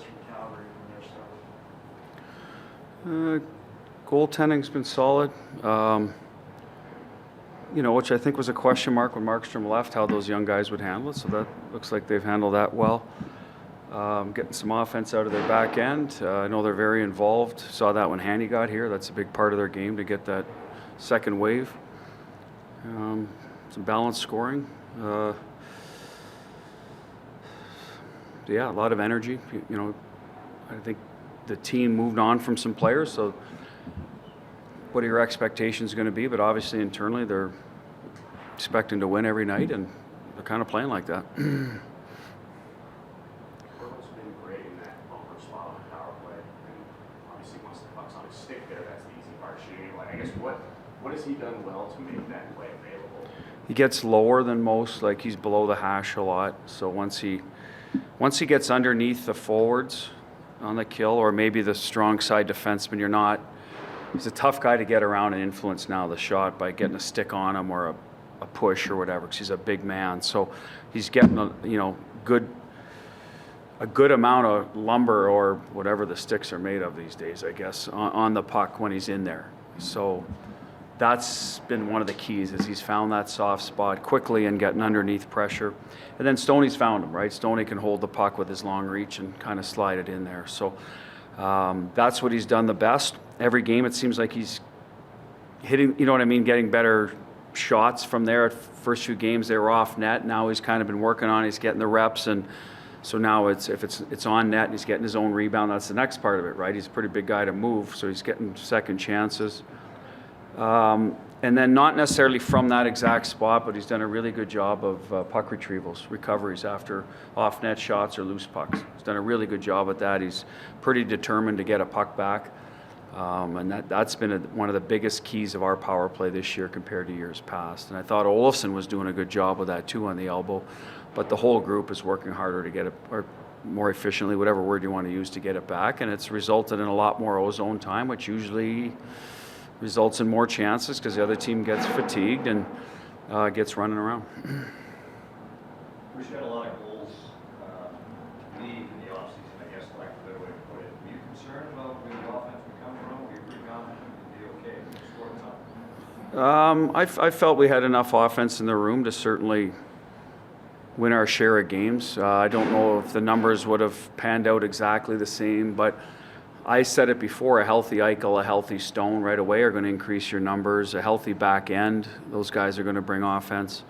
this from Calgary from their start? Goaltending's been solid. Which I think was a question mark when Markstrom left, how those young guys would handle it. So that looks like they've handled that well. Getting some offense out of their back end. I know they're very involved. Saw that when Hanny got here. That's a big part of their game to get that second wave. Some balanced scoring. A lot of energy. I think the team moved on from some players, so what are your expectations going to be? But obviously internally they're expecting to win every night, and they're kind of playing like that. What's been great in that bumper spot on the power play, and obviously once the puck's on his stick there, that's the easy part shooting. I guess what has he done well to make that play available? He gets lower than most, like he's below the hash a lot. So once he gets underneath the forwards on the kill, or maybe the strong side defenseman, he's a tough guy to get around and influence now the shot by getting a stick on him or a push or whatever, because he's a big man. So he's getting a good amount of lumber or whatever the sticks are made of these days, I guess, on the puck when he's in there. So that's been one of the keys, is he's found that soft spot quickly and getting underneath pressure. And then Stoney's found him, right? Stoney can hold the puck with his long reach and kind of slide it in there. So that's what he's done the best. Every game it seems like he's hitting, getting better shots from there. First few games they were off net. Now he's kind of been working on it. He's getting the reps, and so now it's on net and he's getting his own rebound. That's the next part of it, right? He's a pretty big guy to move, so he's getting second chances. And then not necessarily from that exact spot, but he's done a really good job of puck retrievals, recoveries after off-net shots or loose pucks. He's done a really good job at that. He's pretty determined to get a puck back. And that's been one of the biggest keys of our power play this year compared to years past. And I thought Olofsson was doing a good job with that too on the elbow. But the whole group is working harder to get it, or more efficiently, whatever word you want to use, to get it back. And it's resulted in a lot more ozone time, which usually results in more chances because the other team gets fatigued and gets running around. We've got a lot of goals lead in the offseason, I guess, like a better way to put it. Are you concerned about where the offense will come from? Are you pretty confident it'll be okay? I felt we had enough offense in the room to certainly win our share of games. I don't know if the numbers would have panned out exactly the same, but I said it before, a healthy Eichel, a healthy Stone right away are going to increase your numbers. A healthy back end, those guys are going to bring offense.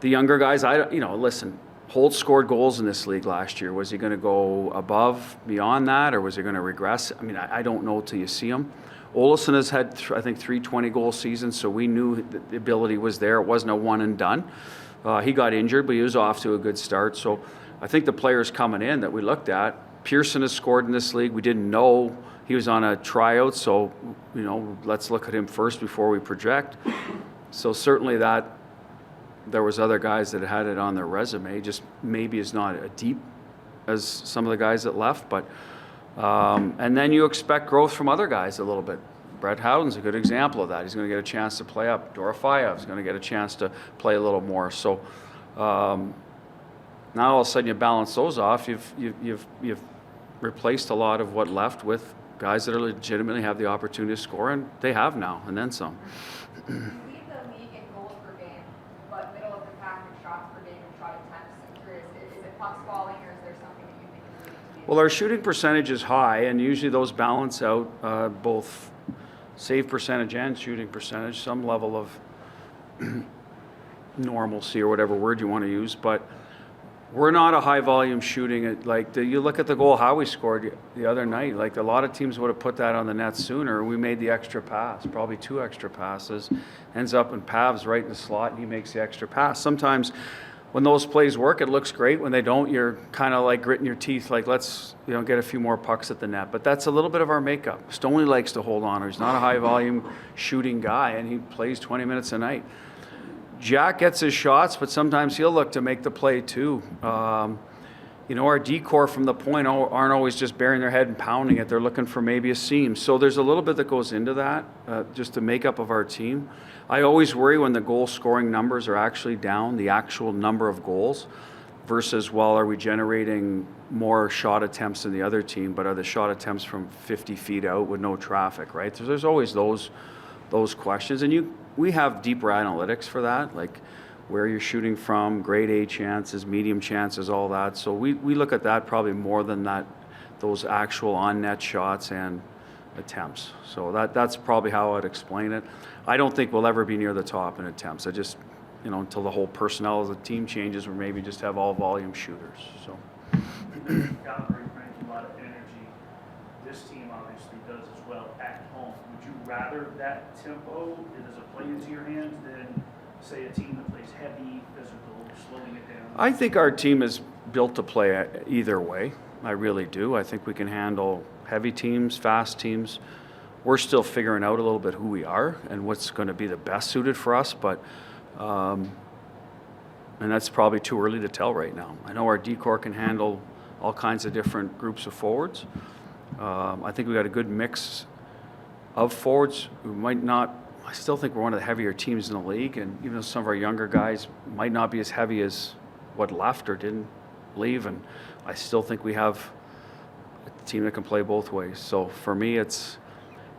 The younger guys, listen, Holt scored goals in this league last year. Was he going to go above, beyond that, or was he going to regress? I mean, I don't know till you see him. Olofsson has had, I think, 3 20-goal seasons, so we knew the ability was there. It wasn't a one and done. He got injured, but he was off to a good start. So I think the players coming in that we looked at, Pearson has scored in this league. We didn't know he was on a tryout, so let's look at him first before we project. So certainly that there was other guys that had it on their resume, just maybe is not as deep as some of the guys that left. But and then you expect growth from other guys a little bit. Brett Howden's a good example of that. He's going to get a chance to play up. Dorofeyev's going to get a chance to play a little more. So now all of a sudden you balance those off. You've replaced a lot of what left with guys that are legitimately have the opportunity to score, and they have now, and then some. You lead the league in goals per game, but middle of the pack in shots per game and shot attempts. I'm curious, is it pucks falling, or is there something that you think is leading to be? Well, our shooting percentage is high, and usually those balance out both save percentage and shooting percentage, some level of normalcy or whatever word you want to use, but we're not a high volume shooting. Like you look at the goal Howie scored the other night, like a lot of teams would have put that on the net sooner. We made the extra pass, probably 2 extra passes, ends up in Pav's right in the slot and he makes the extra pass. Sometimes when those plays work, it looks great. When they don't, you're kind of like gritting your teeth, like let's get a few more pucks at the net. But that's a little bit of our makeup. Stoney likes to hold on. He's not a high volume shooting guy, and he plays 20 minutes a night. Jack gets his shots, but sometimes he'll look to make the play too. Our D-core from the point aren't always just burying their head and pounding it. They're looking for maybe a seam. So there's a little bit that goes into that, just the makeup of our team. I always worry when the goal scoring numbers are actually down, the actual number of goals. versus, well, are we generating more shot attempts than the other team, but are the shot attempts from 50 feet out with no traffic, right? So there's always those questions. And we have deeper analytics for that, like where you're shooting from, grade A chances, medium chances, all that. So we look at that probably more than those actual on-net shots and attempts. So that's probably how I'd explain it. I don't think we'll ever be near the top in attempts. I just, until the whole personnel of the team changes, or maybe just have all volume shooters. So. Calgary brings a lot of energy. This team obviously does as well at home. Would you rather that tempo, does it play into your hands, than say a team that plays heavy, physical, slowing it down? I think our team is built to play either way. I really do. I think we can handle heavy teams, fast teams. We're still figuring out a little bit who we are and what's going to be the best suited for us, but and that's probably too early to tell right now. I know our D-corps can handle all kinds of different groups of forwards. I think we got a good mix of forwards who might not. I still think we're one of the heavier teams in the league, and even though some of our younger guys might not be as heavy as what left or didn't leave, and I still think we have a team that can play both ways. So for me, it's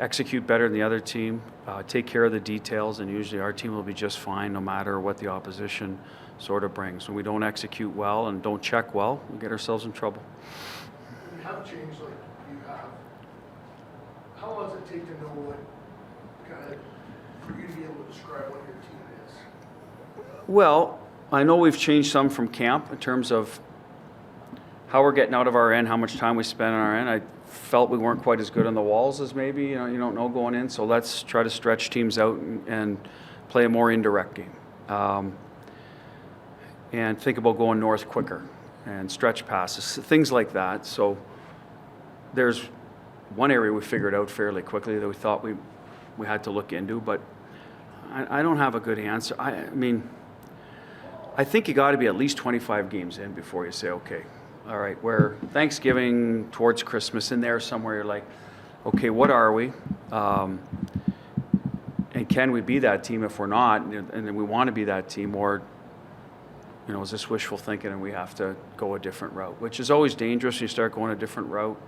execute better than the other team, take care of the details, and usually our team will be just fine no matter what the opposition sort of brings. When we don't execute well and don't check well, we get ourselves in trouble. You have changed like you have. How long does it take to know what kind of, for you to be able to describe what your team is? Well, I know we've changed some from camp in terms of how we're getting out of our end, how much time we spend on our end. I felt we weren't quite as good on the walls as maybe, you don't know going in. So let's try to stretch teams out and play a more indirect game. And think about going north quicker and stretch passes, things like that. So there's one area we figured out fairly quickly that we thought we had to look into, but I don't have a good answer. I mean, I think you got to be at least 25 games in before you say, okay, all right, where Thanksgiving towards Christmas in there somewhere, you're like, okay, what are we? And can we be that team if we're not? And we want to be that team, or is this wishful thinking and we have to go a different route, which is always dangerous. You start going a different route,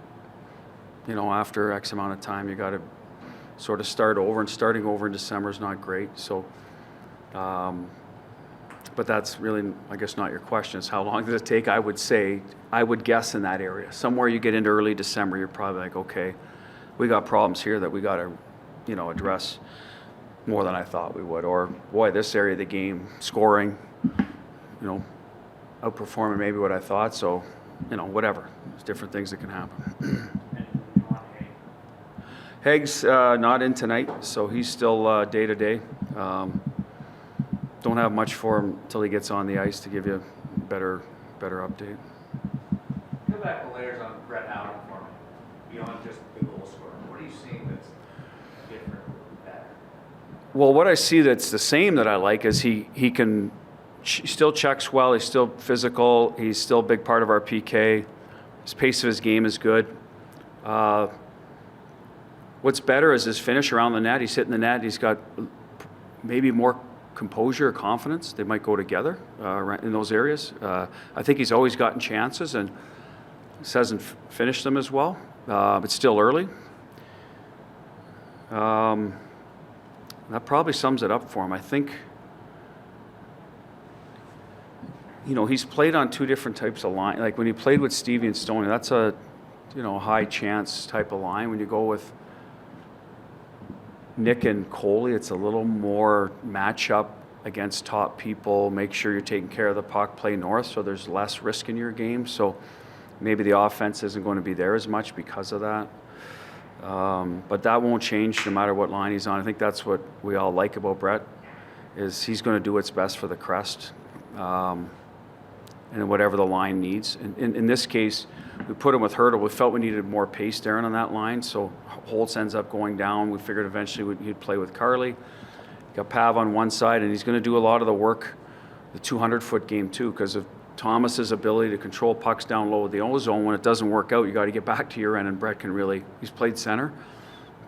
after X amount of time, you got to sort of start over, and starting over in December is not great. So, but that's really, I guess, not your question. It's how long does it take? I would guess in that area. Somewhere you get into early December, you're probably like, okay, we got problems here that we got to, address more than I thought we would. Or, boy, this area of the game, scoring, outperforming maybe what I thought. So, whatever. There's different things that can happen. Haig's not in tonight, so he's still day to day. Don't have much for him until he gets on the ice to give you a better update. Go back the layers on Brett Allen for me, beyond just the goal scorer. What are you seeing that's different, better? Well, what I see that's the same that I like is he still checks well. He's still physical. He's still a big part of our PK. His pace of his game is good. What's better is his finish around the net. He's hitting the net. He's got maybe more composure or confidence. They might go together in those areas. I think he's always gotten chances and hasn't finished them as well. It's still early. That probably sums it up for him. I think, he's played on two different types of line. Like when he played with Stevie and Stoney, that's a, high chance type of line. When you go with Nick and Coley, it's a little more matchup against top people, make sure you're taking care of the puck, play north, so there's less risk in your game. So maybe the offense isn't going to be there as much because of that. But that won't change no matter what line he's on. I think that's what we all like about Brett, is he's going to do what's best for the Crest, and whatever the line needs. In this case, we put him with Hurdle. We felt we needed more pace there on that line, so Holtz ends up going down. We figured eventually he'd play with Carly. Got Pav on one side, and he's going to do a lot of the work, the 200-foot game too, because of Thomas's ability to control pucks down low with the O-zone. When it doesn't work out, you got to get back to your end, and Brett can really, he's played center,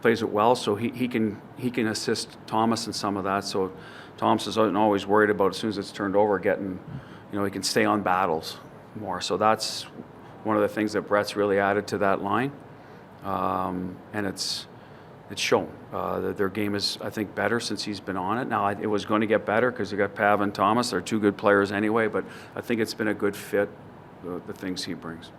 plays it well, so he can assist Thomas in some of that. So Thomas isn't always worried about, as soon as it's turned over, getting he can stay on battles more. So that's one of the things that Brett's really added to that line. And it's shown. Their game is, I think, better since he's been on it. Now, it was going to get better because you got Pav and Thomas. They're two good players anyway, but I think it's been a good fit, the things he brings.